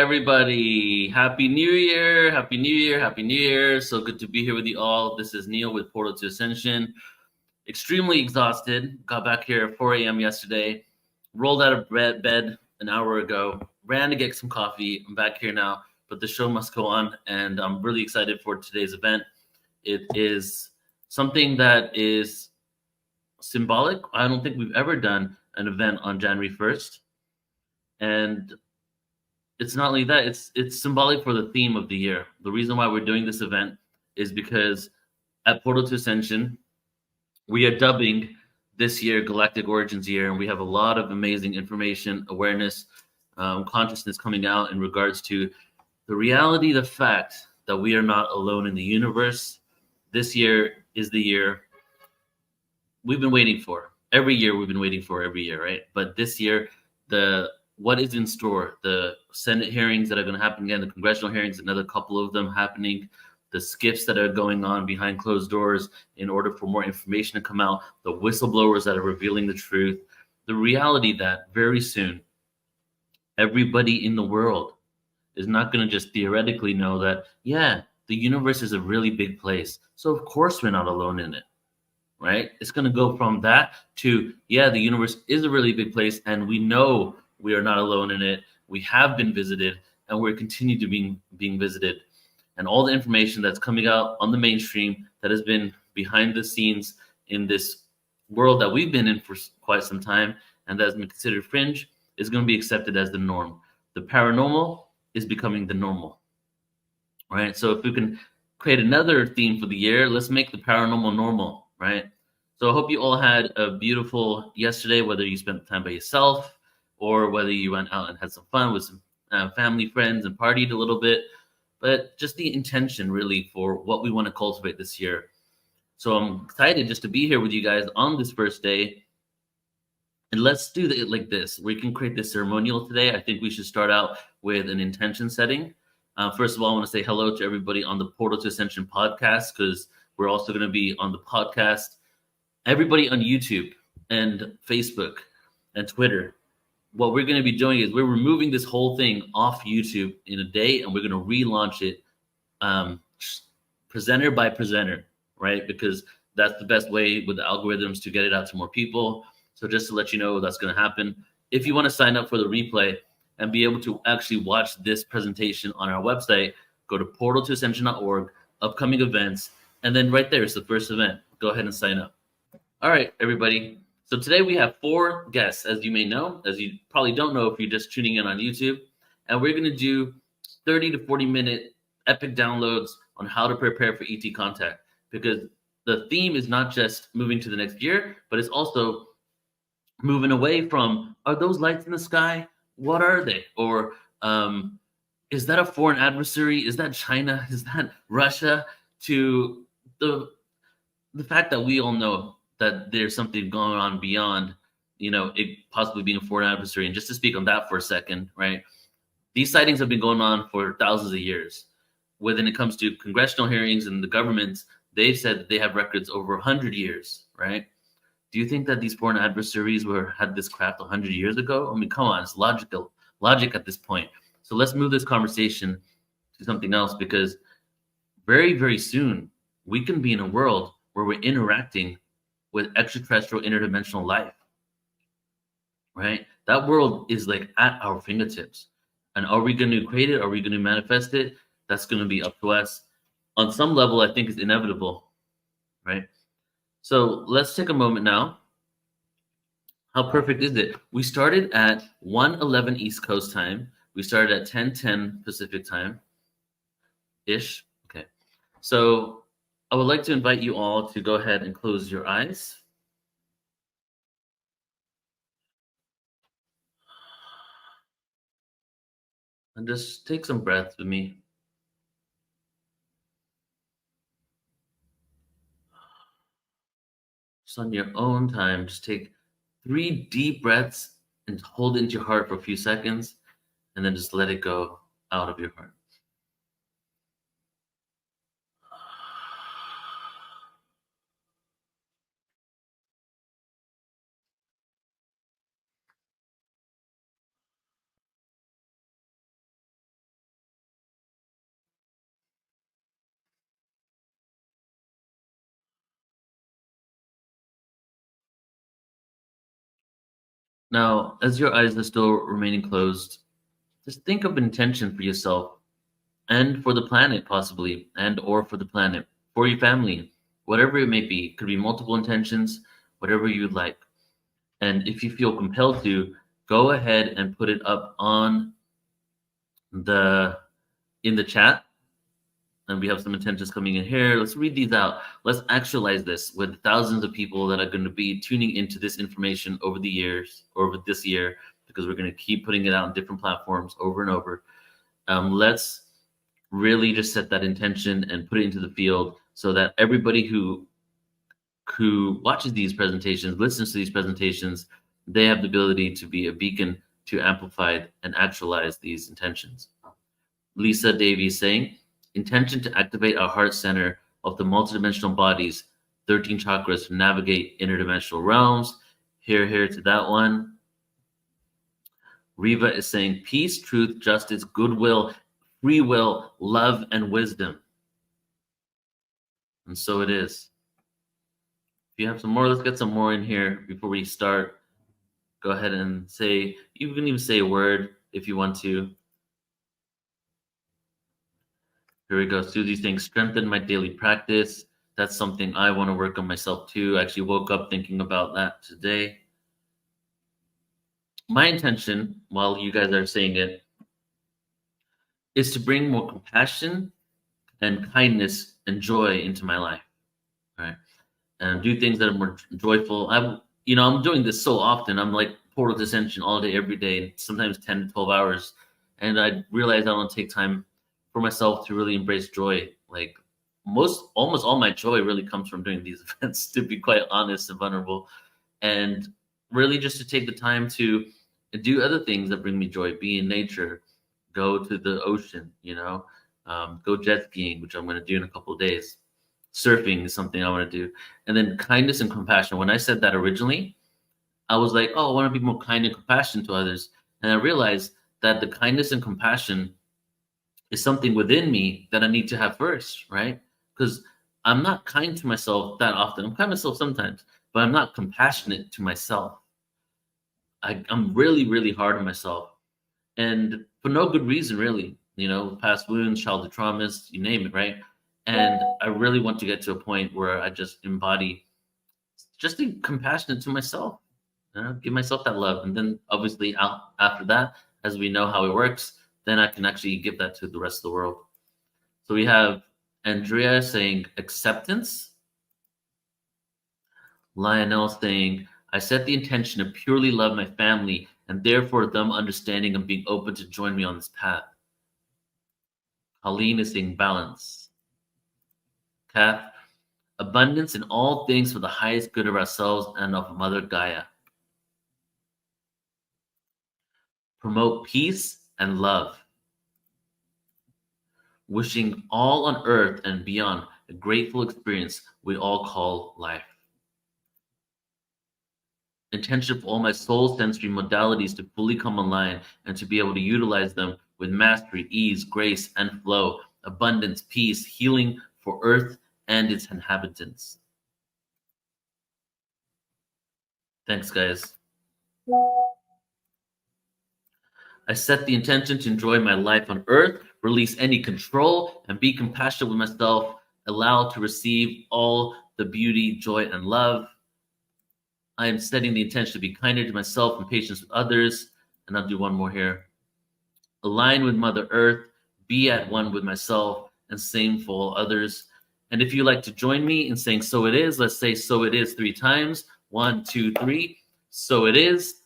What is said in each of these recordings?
everybody? Happy New Year! Happy New Year! Happy New Year! So good to be here with you all. This is Neil with Portal to Ascension. Extremely exhausted. Got back here at 4 a.m. yesterday. Rolled out of bed an hour ago. Ran to get some coffee. I'm back here now, but the show must go on, and I'm really excited for today's event. It is something that is symbolic. I don't think we've ever done an event on January 1st. And it's not only that, it's symbolic for the theme of the year. The reason why we're doing this event is because at Portal to Ascension, we are dubbing this year Galactic Origins Year, and we have a lot of amazing information, awareness, consciousness coming out in regards to the reality, the fact that we are not alone in the universe. This year is the year we've been waiting for. Every year we've been waiting for every year, right? But this year, what is in store, the Senate hearings that are going to happen again, the congressional hearings, another couple of them happening, the skiffs that are going on behind closed doors in order for more information to come out, the whistleblowers that are revealing the truth, the reality that very soon, everybody in the world is not going to just theoretically know that, yeah, the universe is a really big place. So of course we're not alone in it, right? It's going to go from that to, yeah, the universe is a really big place, and we know we are not alone in it. We have been visited, and we're continuing to being visited. And all the information that's coming out on the mainstream that has been behind the scenes in this world that we've been in for quite some time and that has been considered fringe is going to be accepted as the norm. The paranormal is becoming the normal, right? So if we can create another theme for the year, let's make the paranormal normal, right? So I hope you all had a beautiful yesterday, whether you spent time by yourself or whether you went out and had some fun with some family, friends, and partied a little bit. But just the intention really for what we want to cultivate this year. So I'm excited just to be here with you guys on this first day. And let's do it like this. We can create this ceremonial today. I think we should start out with an intention setting. First of all, I want to say hello to everybody on the Portal to Ascension podcast, because we're also going to be on the podcast. Everybody on YouTube and Facebook and Twitter. What we're going to be doing is we're removing this whole thing off YouTube in a day, and we're going to relaunch it presenter by presenter, right? Because that's the best way with the algorithms to get it out to more people. So just to let you know, that's going to happen. If you want to sign up for the replay and be able to actually watch this presentation on our website, go to portaltoascension.org, upcoming events, and then right there is the first event. Go ahead and sign up. All right, everybody. So today we have 4 guests, as you may know, as you probably don't know if you're just tuning in on YouTube. And we're going to do 30 to 40-minute epic downloads on how to prepare for ET contact. Because the theme is not just moving to the next year, but it's also moving away from, are those lights in the sky? What are they? Or is that a foreign adversary? Is that China? Is that Russia? To the fact that we all know that there's something going on beyond, it possibly being a foreign adversary. And just to speak on that for a second, right? These sightings have been going on for thousands of years. When it comes to congressional hearings and the governments, they've said that they have records over 100 years, right? Do you think that these foreign adversaries had this craft 100 years ago? I mean, come on, it's logic at this point. So let's move this conversation to something else, because very, very soon we can be in a world where we're interacting with extraterrestrial interdimensional life, right? That world is like at our fingertips. And are we going to create it? Are we going to manifest it? That's going to be up to us. On some level, I think it's inevitable, right? So let's take a moment now. How perfect is it? We started at 1:11 East Coast time. We started at 10:10 Pacific time-ish. Okay. So I would like to invite you all to go ahead and close your eyes. And just take some breaths with me. Just on your own time, just take 3 deep breaths and hold it into your heart for a few seconds, and then just let it go out of your heart. Now, as your eyes are still remaining closed, just think of intention for yourself and for the planet, possibly, and or for the planet, for your family, whatever it may be. It could be multiple intentions, whatever you'd like. And if you feel compelled to, go ahead and put it up on the in the chat. And we have some intentions coming in here. Let's read these out. Let's actualize this with thousands of people that are going to be tuning into this information over the years, over this year, because we're going to keep putting it out on different platforms over and over. Let's really just set that intention and put it into the field so that everybody who watches these presentations, listens to these presentations, they have the ability to be a beacon to amplify and actualize these intentions. Lisa Davies saying, intention to activate our heart center of the multidimensional bodies, 13 chakras to navigate interdimensional realms. Here to that one. Riva is saying peace, truth, justice, goodwill, free will, love, and wisdom. And so it is. If you have some more, let's get some more in here before we start. Go ahead and say, you can even say a word if you want to. Here we go. Susie saying, strengthen my daily practice. That's something I want to work on myself too. I actually woke up thinking about that today. My intention, while you guys are saying it, is to bring more compassion and kindness and joy into my life. All right. And do things that are more joyful. I'm doing this so often. I'm like portal to Ascension all day, every day, sometimes 10 to 12 hours. And I realize I don't take time for myself to really embrace joy. Like almost all my joy really comes from doing these events, to be quite honest and vulnerable. And really just to take the time to do other things that bring me joy, be in nature, go to the ocean, go jet skiing, which I'm going to do in a couple of days. Surfing is something I want to do. And then kindness and compassion. When I said that originally, I was like, oh, I want to be more kind and compassionate to others. And I realized that the kindness and compassion is something within me that I need to have first, right? Because I'm not kind to myself that often. I'm kind to myself sometimes, but I'm not compassionate to myself. I'm really, really hard on myself. And for no good reason, really. Past wounds, childhood traumas, you name it, right? And I really want to get to a point where I just embody just being compassionate to myself, give myself that love. And then obviously after that, as we know how it works, then I can actually give that to the rest of the world. So we have Andrea saying acceptance. Lionel saying, I set the intention to purely love my family and therefore them understanding and being open to join me on this path. Colleen is saying balance. Kath, abundance in all things for the highest good of ourselves and of Mother Gaia. Promote peace and love. Wishing all on earth and beyond a grateful experience we all call life. Intention for all my soul sensory modalities to fully come online and to be able to utilize them with mastery, ease, grace, and flow, abundance, peace, healing for earth and its inhabitants. Thanks, guys. I set the intention to enjoy my life on earth, release any control, and be compassionate with myself, allow to receive all the beauty, joy, and love. I am setting the intention to be kinder to myself and patient with others. And I'll do one more here. Align with Mother Earth, be at one with myself, and same for all others. And if you'd like to join me in saying so it is, let's say so it is 3 times. 1, 2, 3. So it is,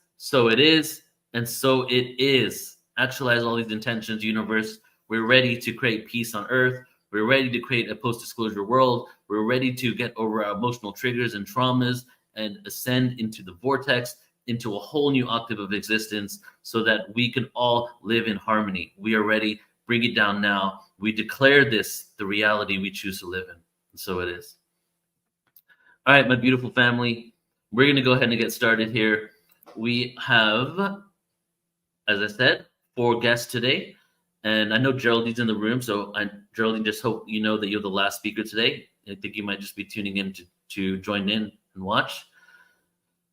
and so it is. Actualize all these intentions, universe. We're ready to create peace on earth. We're ready to create a post-disclosure world. We're ready to get over our emotional triggers and traumas and ascend into the vortex, into a whole new octave of existence so that we can all live in harmony. We are ready. Bring it down now. We declare this the reality we choose to live in. And so it is. All right, my beautiful family, we're going to go ahead and get started here. We have, as I said, 4 guests today. And I know Geraldine's in the room. So Geraldine, just hope you know that you're the last speaker today. I think you might just be tuning in to join in and watch.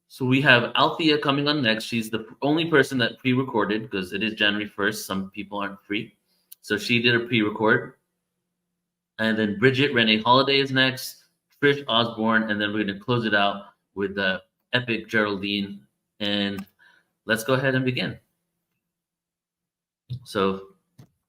So we have Althea coming on next. She's the only person that pre-recorded because it is January 1st. Some people aren't free. So she did a pre-record. And then Bridget Renee Holiday is next, Trish Osborne, and then we're going to close it out with the epic Geraldine. And let's go ahead and begin. So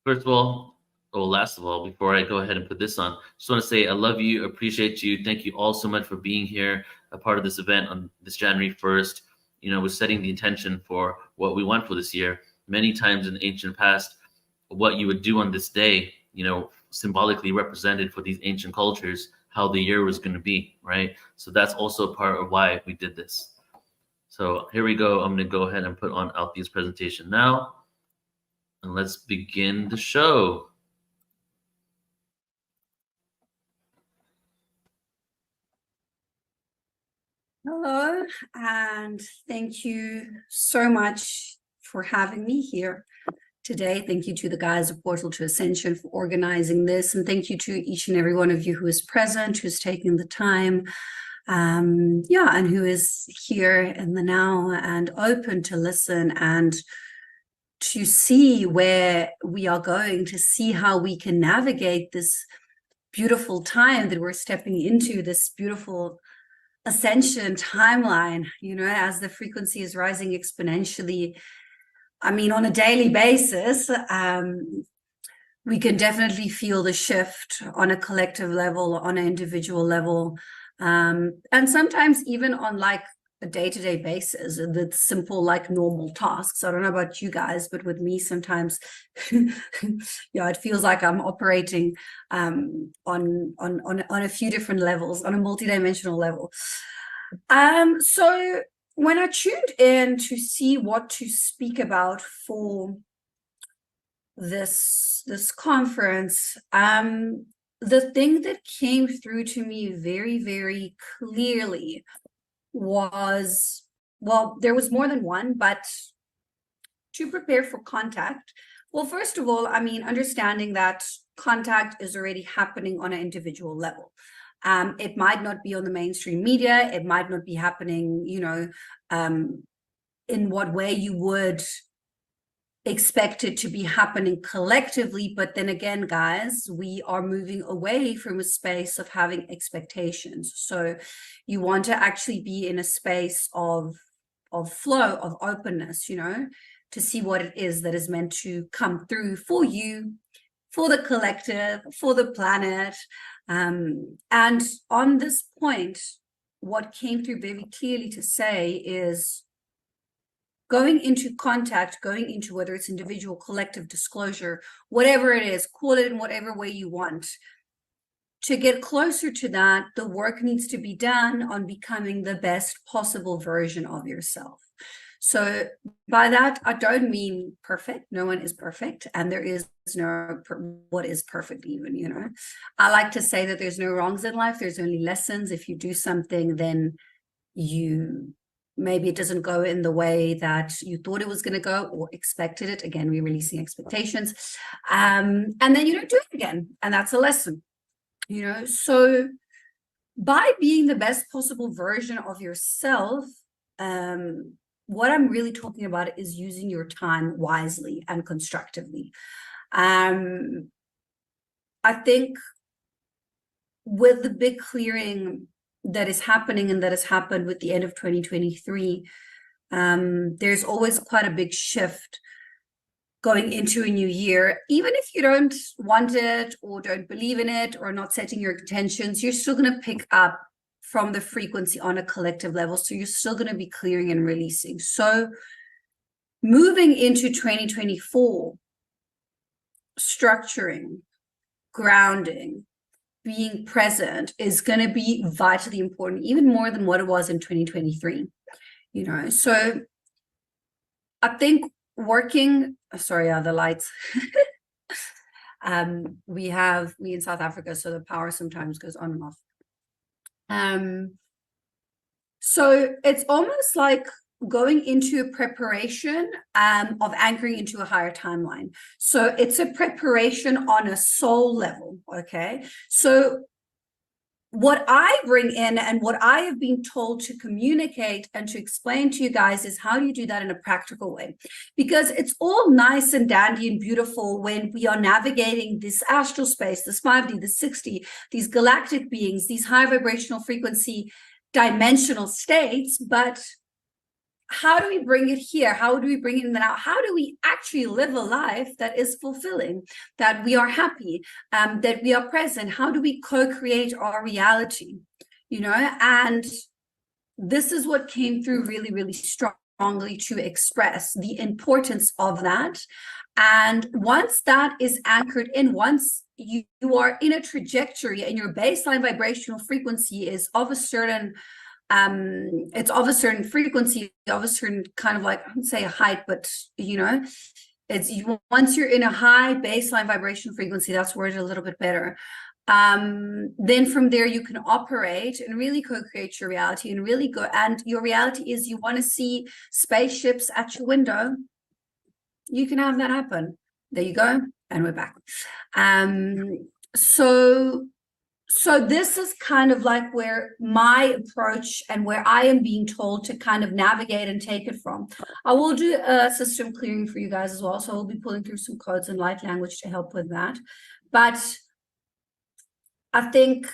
first of all, last of all, before I go ahead and put this on, just want to say I love you, appreciate you. Thank you all so much for being here, a part of this event on this January 1st. You know, we're setting the intention for what we want for this year. Many times in the ancient past, what you would do on this day, you know, symbolically represented for these ancient cultures, how the year was going to be, right? So that's also part of why we did this. So here we go. I'm going to go ahead and put on Althea's presentation now. And let's begin the show. Hello, and thank you so much for having me here today. Thank you to the guys of Portal to Ascension for organizing this, and thank you to each and every one of you who is present, who's taking the time, and who is here in the now and open to listen and to see where we are going, to see how we can navigate this beautiful time that we're stepping into, this beautiful ascension timeline, you know, as the frequency is rising exponentially. I mean, on a daily basis, we can definitely feel the shift on a collective level, on an individual level, and sometimes even on like a day-to-day basis with simple, like normal tasks. I don't know about you guys, but with me sometimes, it feels like I'm operating on a few different levels, on a multidimensional level. So when I tuned in to see what to speak about for this conference, the thing that came through to me very, very clearly was, well, there was more than one, but to prepare for contact. Well, first of all, I mean, understanding that contact is already happening on an individual level. It might not be on the mainstream media. It might not be happening, you know, in what way you would expect it to be happening collectively. But then again, guys, we are moving away from a space of having expectations. So you want to actually be in a space of flow, of openness, you know, to see what it is that is meant to come through for you, for the collective, for the planet. And on this point, what came through very clearly to say is going into contact, going into whether it's individual, collective, disclosure, whatever it is, call it in whatever way you want. To get closer to that, the work needs to be done on becoming the best possible version of yourself. So by that, I don't mean perfect. No one is perfect. And there is no what is perfect even, you know. I like to say that there's no wrongs in life. There's only lessons. If you do something, then maybe it doesn't go in the way that you thought it was going to go or expected it. Again, we're releasing expectations. And then you don't do it again. And that's a lesson, you know. So by being the best possible version of yourself, what I'm really talking about is using your time wisely and constructively. I think with the big clearing that is happening and that has happened with the end of 2023, there's always quite a big shift going into a new year. Even if you don't want it or don't believe in it or not setting your intentions, you're still going to pick up from the frequency on a collective level. So you're still going to be clearing and releasing. So moving into 2024, structuring, grounding, being present is going to be vitally important, even more than what it was in 2023, you know. So I think working, sorry, the lights. We in South Africa, so the power sometimes goes on and off. So it's almost like going into a preparation of anchoring into a higher timeline. So it's a preparation on a soul level, okay? So what I bring in and what I have been told to communicate and to explain to you guys is how do you do that in a practical way? Because it's all nice and dandy and beautiful when we are navigating this astral space, this 5D, the 6D, these galactic beings, these high vibrational frequency dimensional states, but how do we bring it here? How do we bring it in and out? How do we actually live a life that is fulfilling, that we are happy, that we are present? How do we co-create our reality? You know, and this is what came through really, really strongly to express the importance of that. And once that is anchored in, once you are in a trajectory and your baseline vibrational frequency is of a certain it's of a certain frequency, of a certain kind of, like, I wouldn't say a height, but you know, it's once you're in a high baseline vibration frequency, that's worded a little bit better. Then from there you can operate and really co-create your reality and really go. And your reality is, you want to see spaceships at your window, you can have that happen. There you go, and we're back. So this is kind of like where my approach and where I am being told to kind of navigate and take it from. I will do a system clearing for you guys as well. So I'll be pulling through some codes and light language to help with that. But I think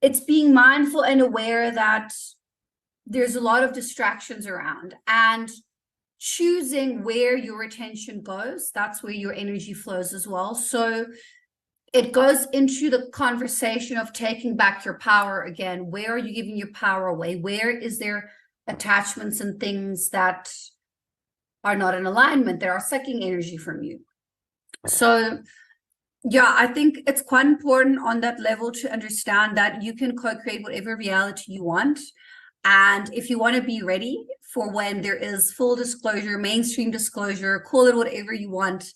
it's being mindful and aware that there's a lot of distractions around, and choosing where your attention goes, that's where your energy flows as well. So it goes into the conversation of taking back your power again. Where are you giving your power away? Where is there attachments and things that are not in alignment, that are sucking energy from you? So yeah, I think it's quite important on that level to understand that you can co-create whatever reality you want. And if you want to be ready for when there is full disclosure, mainstream disclosure, call it whatever you want,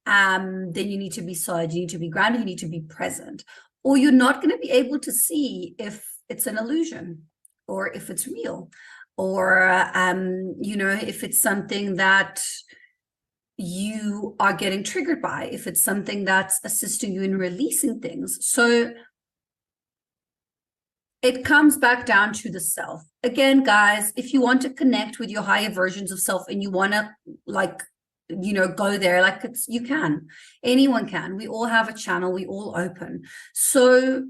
then you need to be solid, you need to be grounded, you need to be present, or you're not going to be able to see if it's an illusion or if it's real, or you know, if it's something that you are getting triggered by, if it's something that's assisting you in releasing things. So it comes back down to the self. Again, guys, if you want to connect with your higher versions of self and you want to, like, you know, go there, like, it's, you can, anyone can, we all have a channel, we all open. So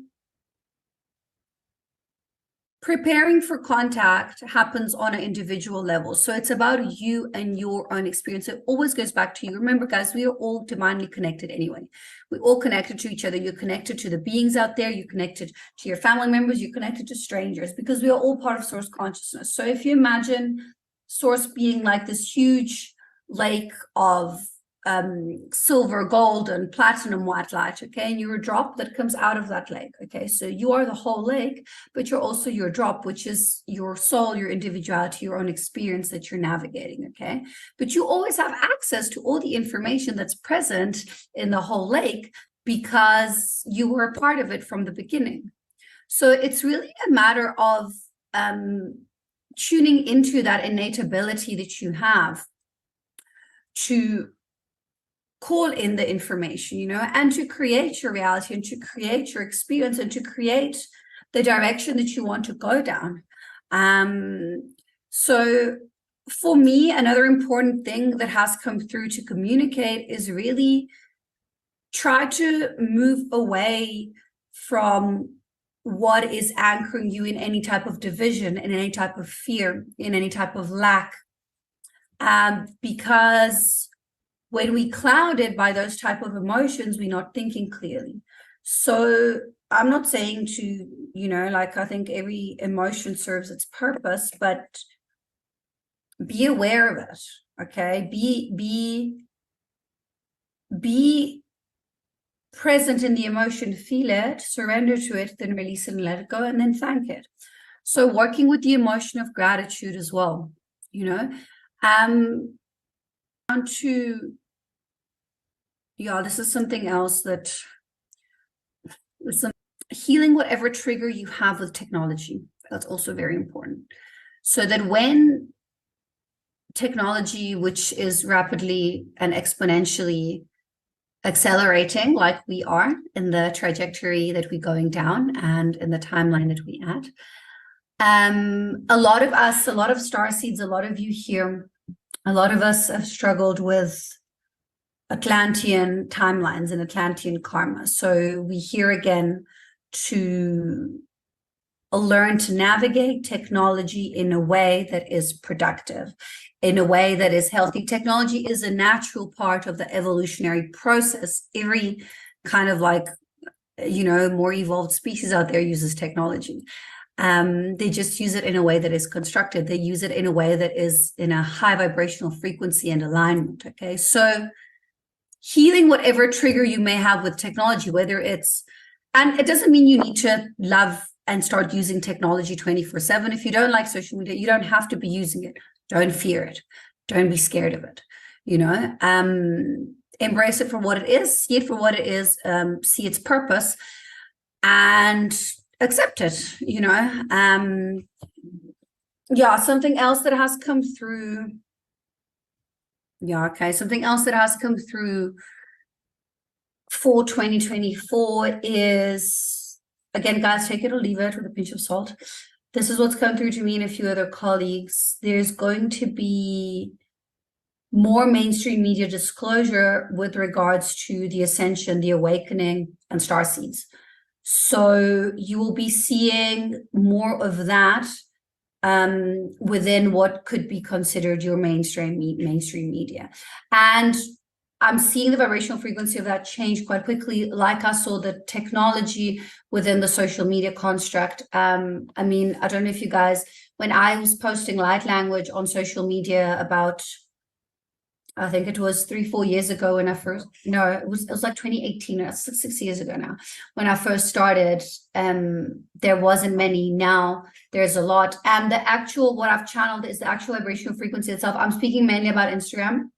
preparing for contact happens on an individual level. So it's about you and your own experience. It always goes back to you. Remember, guys, we are all divinely connected anyway. We're all connected to each other. You're connected to the beings out there. You're connected to your family members. You're connected to strangers, because we are all part of source consciousness. So if you imagine source being like this huge lake of silver, gold, and platinum white light, okay, and you're a drop that comes out of that lake, okay, so you are the whole lake, but you're also your drop, which is your soul, your individuality, your own experience that you're navigating, okay, but you always have access to all the information that's present in the whole lake because you were a part of it from the beginning. So it's really a matter of tuning into that innate ability that you have to call in the information, you know, and to create your reality and to create your experience and to create the direction that you want to go down. So for me, another important thing that has come through to communicate is really try to move away from what is anchoring you in any type of division, in any type of fear, in any type of lack, because when we clouded by those type of emotions, we're not thinking clearly. So I'm not saying to, you know, like, I think every emotion serves its purpose, but be aware of it, okay? Be present in the emotion, feel it, surrender to it, then release it and let it go, and then thank it. So working with the emotion of gratitude as well, you know, down to, yeah, this is something else that healing whatever trigger you have with technology. That's also very important. So that when technology, which is rapidly and exponentially accelerating like we are in the trajectory that we're going down and in the timeline that we're at. A lot of us, a lot of starseeds, a lot of you here, a lot of us have struggled with Atlantean timelines and Atlantean karma. So we're here again to learn to navigate technology in a way that is productive, in a way that is healthy. Technology is a natural part of the evolutionary process. Every kind of like, more evolved species out there uses technology. They just use it in a way that is constructive. They use it in a way that is in a high vibrational frequency and alignment. Okay, so healing whatever trigger you may have with technology, whether it's, and it doesn't mean you need to love and start using technology 24/7. If you don't like social media, you don't have to be using it. Don't fear it. Don't be scared of it. Embrace it for what it is, see it for what it is, see its purpose, and accept it. Something else that has come through. Something else that has come through for 2024 is, again, guys, take it or leave it with a pinch of salt. This is what's come through to me and a few other colleagues. There's going to be more mainstream media disclosure with regards to the ascension, the awakening, and starseeds. So you will be seeing more of that within what could be considered your mainstream media. And I'm seeing the vibrational frequency of that change quite quickly, like I saw the technology within the social media construct. I don't know if you guys, when I was posting light language on social media about, I think it was 3-4 years ago when I first, no, it was like 2018, that's 6 years ago now, when I first started. There wasn't many. Now there's a lot. And the actual, what I've channeled is the actual vibrational frequency itself. I'm speaking mainly about Instagram,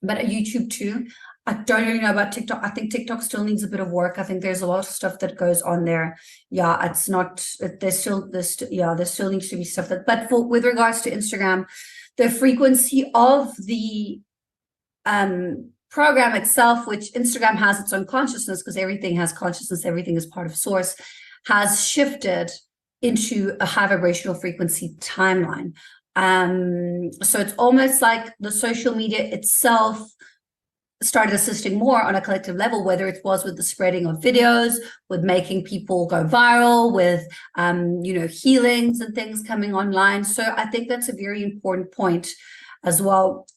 but YouTube too. I don't really know about TikTok. I think TikTok still needs a bit of work. I think there's a lot of stuff that goes on there. Yeah, it's not, there still needs to be stuff that, but with regards to Instagram, the frequency of the program itself, which Instagram has its own consciousness because everything has consciousness, everything is part of source, has shifted into a high vibrational frequency timeline. So it's almost like the social media itself started assisting more on a collective level, whether it was with the spreading of videos, with making people go viral, with healings and things coming online. So I think that's a very important point as well.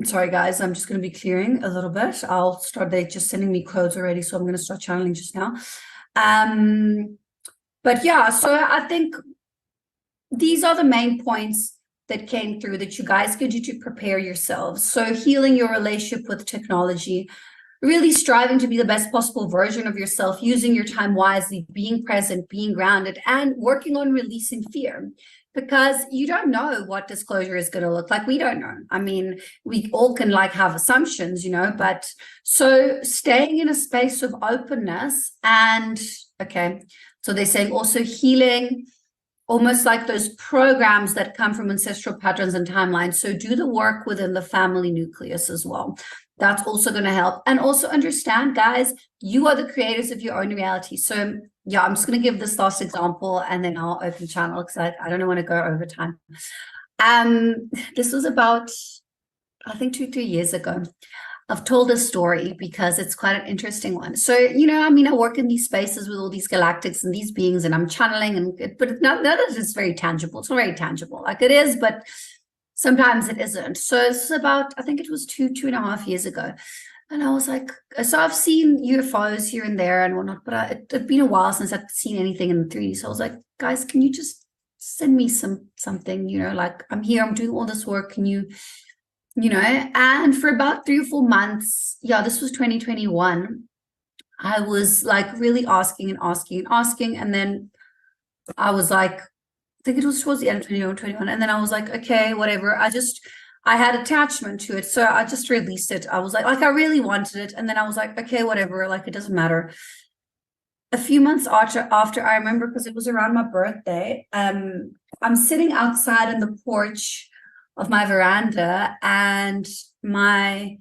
Sorry guys, I'm just going to be clearing a little bit. I'll start, they're just sending me codes already, so I'm going to start channeling just now. But yeah, so I think these are the main points that came through that you guys could do to prepare yourselves. So healing your relationship with technology, really striving to be the best possible version of yourself, using your time wisely, being present, being grounded, and working on releasing fear. Because you don't know what disclosure is going to look like. We don't know. I mean, we all can have assumptions, but so staying in a space of openness and, okay, so they're saying also healing, almost like those programs that come from ancestral patterns and timelines. So do the work within the family nucleus as well. That's also going to help. And also understand, guys, you are the creators of your own reality. So yeah, I'm just going to give this last example and then I'll open channel because I don't want to go over time. This was about, I think 2-3 years ago. I've told this story because it's quite an interesting one. So, I work in these spaces with all these galactics and these beings and I'm channeling, but none of it is very tangible. It's not very tangible. Like it is, but sometimes it isn't. So it's about, I think it was 2.5 years ago. And I was like, so I've seen UFOs here and there and whatnot, but it'd been a while since I've seen anything in 3D. So I was like, guys, can you just send me something, I'm here, I'm doing all this work. Can you, and for about 3 or 4 months, this was 2021. I was really asking. And then I was like, I think it was towards the end of 2021. And then I was like, okay, whatever. I had attachment to it. So I just released it. I was like I really wanted it. And then I was like, okay, whatever, it doesn't matter. A few months after I remember, because it was around my birthday, I'm sitting outside in the porch of my veranda and my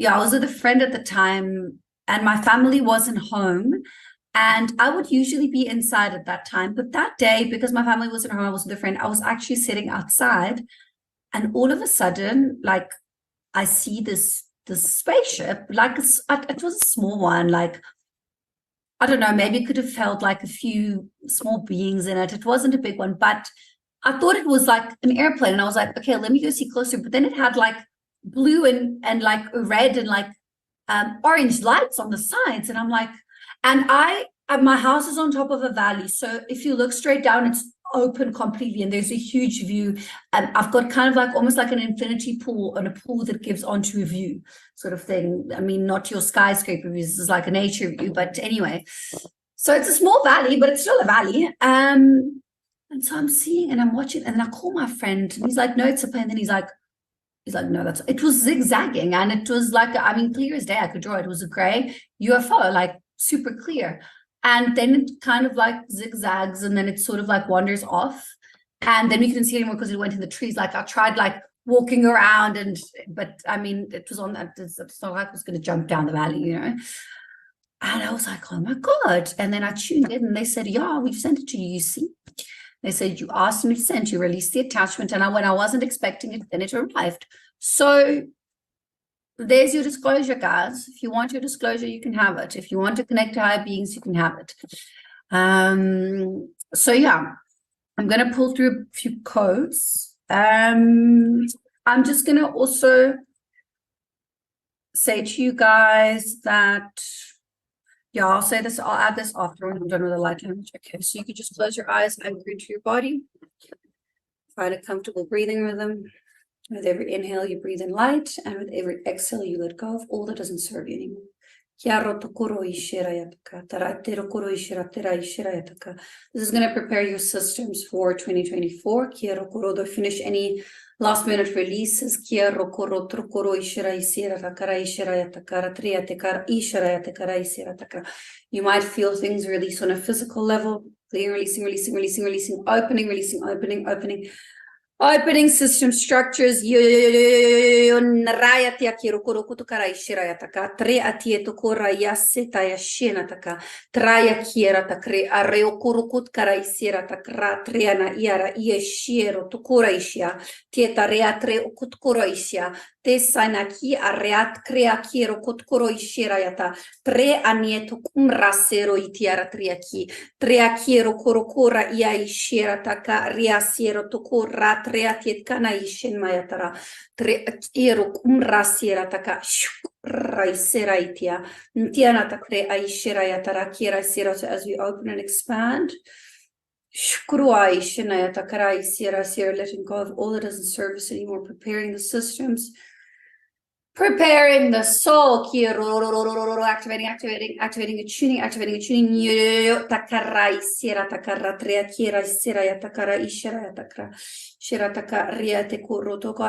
Yeah, I was with a friend at the time, and my family wasn't home. And I would usually be inside at that time. But that day, because my family wasn't home, I was with a friend, I was actually sitting outside. And all of a sudden, like, I see this spaceship, like it was a small one, like, I don't know, maybe it could have felt like a few small beings in it. It wasn't a big one, but I thought it was like an airplane. And I was like, okay, let me go see closer. But then it had like blue and like red and like orange lights on the sides. And I'm like, and my house is on top of a valley. So if you look straight down, it's open completely and there's a huge view. And I've got kind of like almost like an infinity pool and a pool that gives onto a view sort of thing. I mean, not your skyscraper views, this is like a nature view, but anyway. So it's a small valley, but it's still a valley. And so I'm seeing and I'm watching, and then I call my friend and he's like, no, it's a plane. And then he's like, no, it was zigzagging. And it was like, I mean, clear as day, I could draw it. It was a gray UFO, like super clear. And then it kind of like zigzags and then it sort of like wanders off. And then we couldn't see it anymore because it went in the trees. Like I tried like walking around but I mean, it was on that, it's not like it was going to jump down the valley, you know? And I was like, oh my God. And then I tuned in and they said, yeah, we've sent it to you, you see? They said, you asked me to send, you released the attachment. And when I wasn't expecting it, then it arrived. So there's your disclosure, guys. If you want your disclosure, you can have it. If you want to connect to higher beings, you can have it. So yeah, I'm going to pull through a few codes. I'm just going to also say to you guys that, yeah, I'll say this, I'll add this after when I'm done with the light language. Okay, so you can just close your eyes and breathe to your body. Find a comfortable breathing rhythm. With every inhale, you breathe in light, and with every exhale, you let go of all that doesn't serve you anymore. This is going to prepare your systems for 2024. Finish any last minute releases. You might feel things release on a physical level. Releasing, opening system structures. Tesanaki areat crea kiro kotkoro ishirayata tre anieto kumrasero itiara triaki triakiro korokora ia ishirataka riasiero tokora treatiet kana ishin mayatara tre iro kumrasierataka raisera itia ntiana takre aishirayatara kira sira. So as we open and expand, letting go of all that doesn't serve us anymore, preparing the systems, preparing the soul, activating, attuning,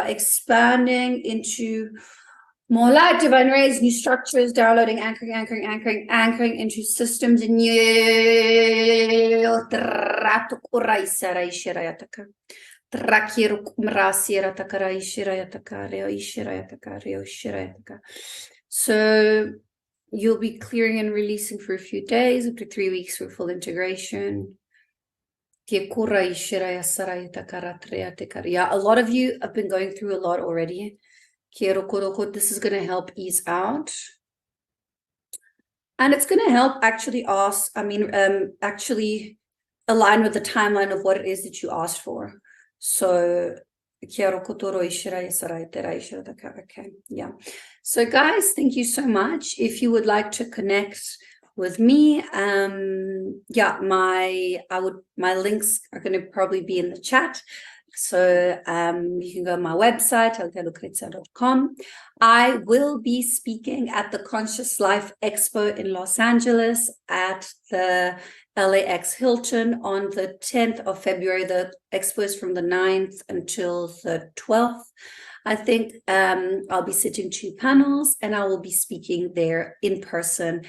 expanding into more light, divine rays, new structures, downloading, anchoring into systems. So you'll be clearing and releasing for a few days, up to 3 weeks for full integration. Yeah, a lot of you have been going through a lot already. This is going to help ease out. And it's going to help actually actually align with the timeline of what it is that you asked for. So, okay, yeah. So guys, thank you so much. If you would like to connect with me, yeah, my links are going to probably be in the chat. So you can go to my website, alialucrezia.com. I will be speaking at the Conscious Life Expo in Los Angeles at the LAX Hilton on the 10th of February. The expo is from the 9th until the 12th. I think I'll be sitting 2 panels and I will be speaking there in person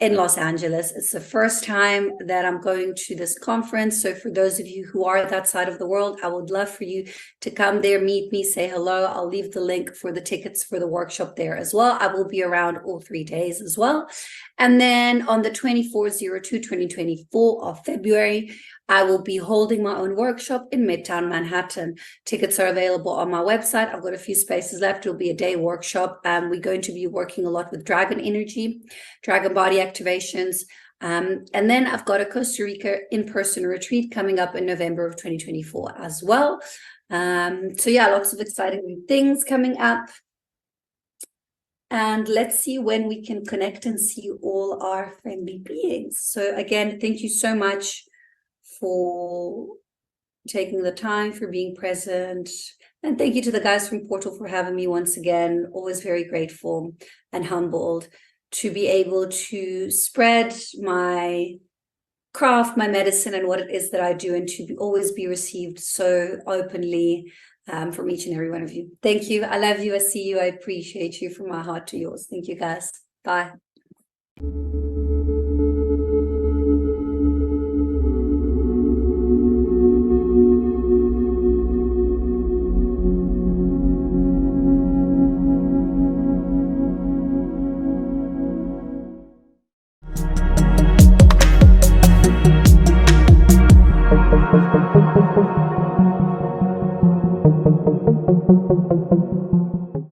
in Los Angeles. It's the first time that I'm going to this conference. So for those of you who are that side of the world, I would love for you to come there, meet me, say hello. I'll leave the link for the tickets for the workshop there as well. I will be around all 3 days as well. And then on the 24/02/2024 of February, I will be holding my own workshop in Midtown Manhattan. Tickets are available on my website. I've got a few spaces left. It'll be a day workshop. We're going to be working a lot with dragon energy, dragon body activations. And then I've got a Costa Rica in-person retreat coming up in November of 2024 as well. So yeah, lots of exciting new things coming up. And let's see when we can connect and see all our friendly beings. So again, thank you so much for taking the time, for being present. And thank you to the guys from Portal for having me once again. Always very grateful and humbled to be able to spread my craft, my medicine, and what it is that I do, and to always be received so openly from each and every one of you. Thank you. I love you. I see you. I appreciate you from my heart to yours. Thank you, guys. Bye.